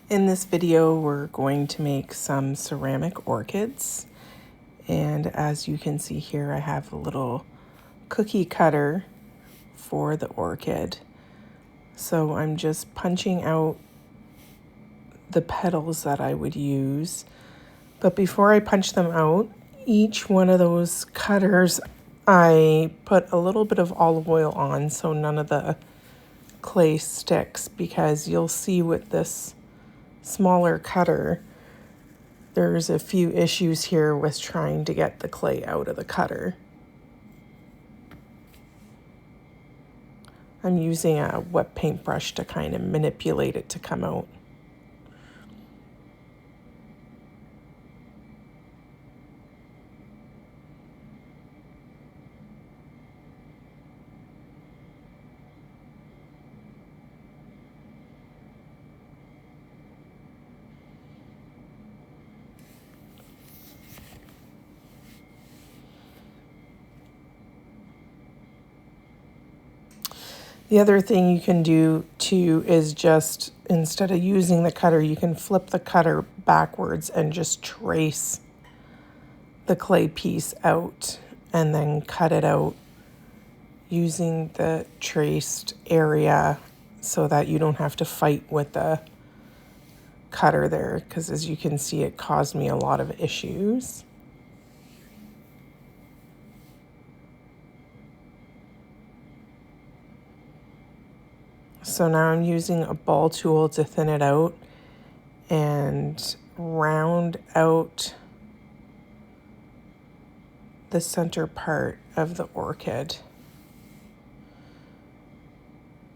In this video, we're going to make some ceramic orchids. And as you can see here, I have a little cookie cutter for the orchid. So I'm just punching out the petals that I would use. But before I punch them out, each one of those cutters, I put a little bit of olive oil on so none of the clay sticks, because you'll see with this smaller cutter, there's a few issues here with trying to get the clay out of the cutter. I'm using a wet paintbrush to kind of manipulate it to come out. The other thing you can do too is just, instead of using the cutter, you can flip the cutter backwards and just trace the clay piece out and then cut it out using the traced area so that you don't have to fight with the cutter there, because as you can see, it caused me a lot of issues. So now I'm using a ball tool to thin it out and round out the center part of the orchid.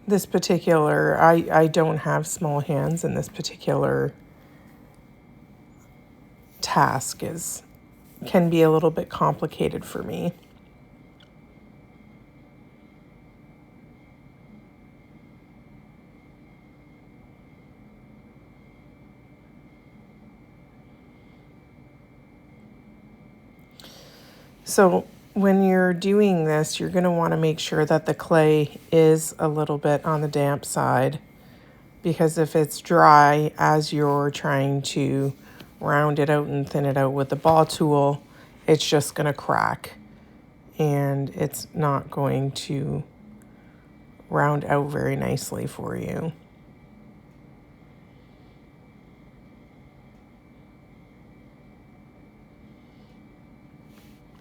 This particular, I don't have small hands, and this particular task can be a little bit complicated for me. So when you're doing this, you're going to want to make sure that the clay is a little bit on the damp side, because if it's dry as you're trying to round it out and thin it out with the ball tool, it's just going to crack and it's not going to round out very nicely for you.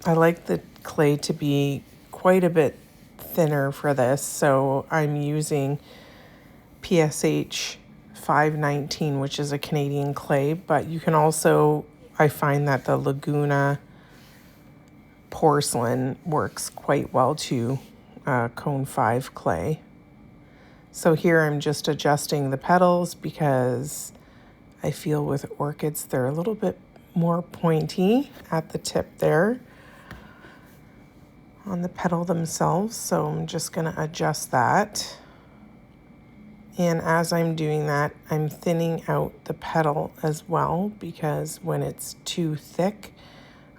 I like the clay to be quite a bit thinner for this, so I'm using PSH 519, which is a Canadian clay, but you can also, I find that the Laguna porcelain works quite well too, cone 5 clay. So here I'm just adjusting the petals because I feel with orchids they're a little bit more pointy at the tip there on the petal themselves, so I'm just going to adjust that. And as I'm doing that, I'm thinning out the petal as well, because when it's too thick,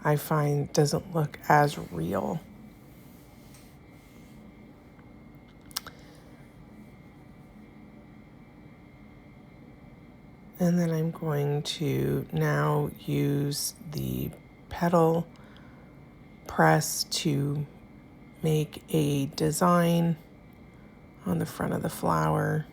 I find it doesn't look as real. And then I'm going to now use the petal press to make a design on the front of the flower.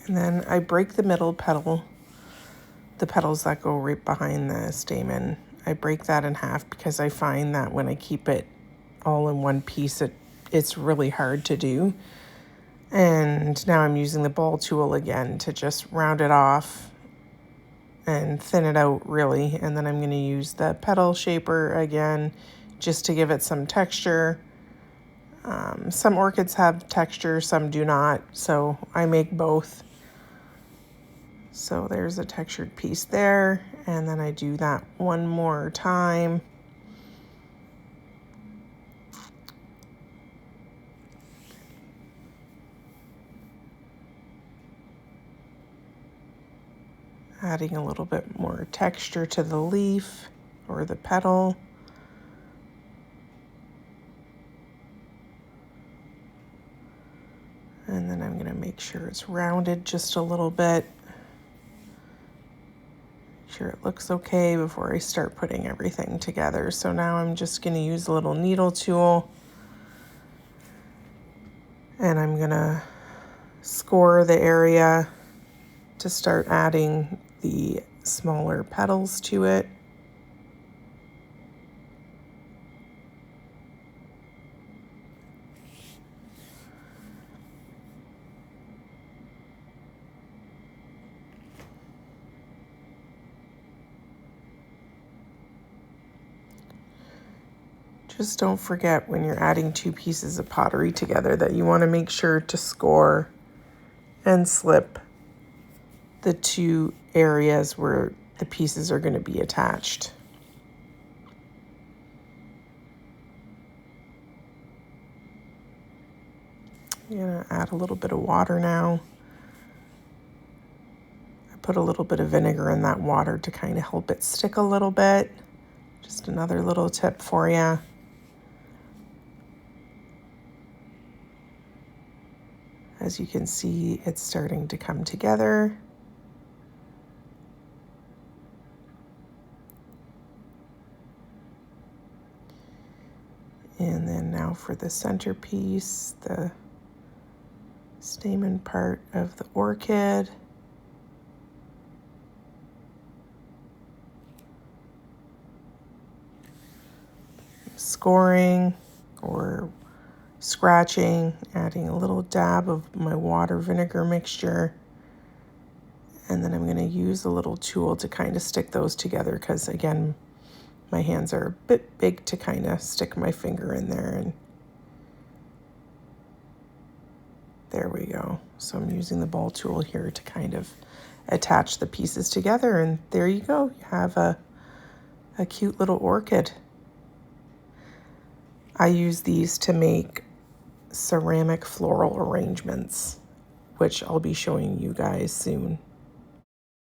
And then I break the middle petal, the petals that go right behind the stamen. I break that in half because I find that when I keep it all in one piece, it's really hard to do. And now I'm using the ball tool again to just round it off and thin it out really. And then I'm going to use the petal shaper again just to give it some texture. Some orchids have texture, some do not, so I make both. So there's a textured piece there, and then I do that one more time. Adding a little bit more texture to the leaf or the petal. And then I'm going to make sure it's rounded just a little bit. Make sure it looks okay before I start putting everything together. So now I'm just going to use a little needle tool. And I'm going to score the area to start adding the smaller petals to it. Just don't forget when you're adding two pieces of pottery together that you want to make sure to score and slip the two areas where the pieces are going to be attached. I'm going to add a little bit of water now. I put a little bit of vinegar in that water to kind of help it stick a little bit. Just another little tip for you. As you can see, it's starting to come together. And then now for the centerpiece, the stamen part of the orchid. Scoring or scratching, adding a little dab of my water vinegar mixture. And then I'm going to use a little tool to kind of stick those together because, again, my hands are a bit big to kind of stick my finger in there. And there we go. So I'm using the ball tool here to kind of attach the pieces together. And there you go. You have a cute little orchid. I use these to make ceramic floral arrangements, which I'll be showing you guys soon.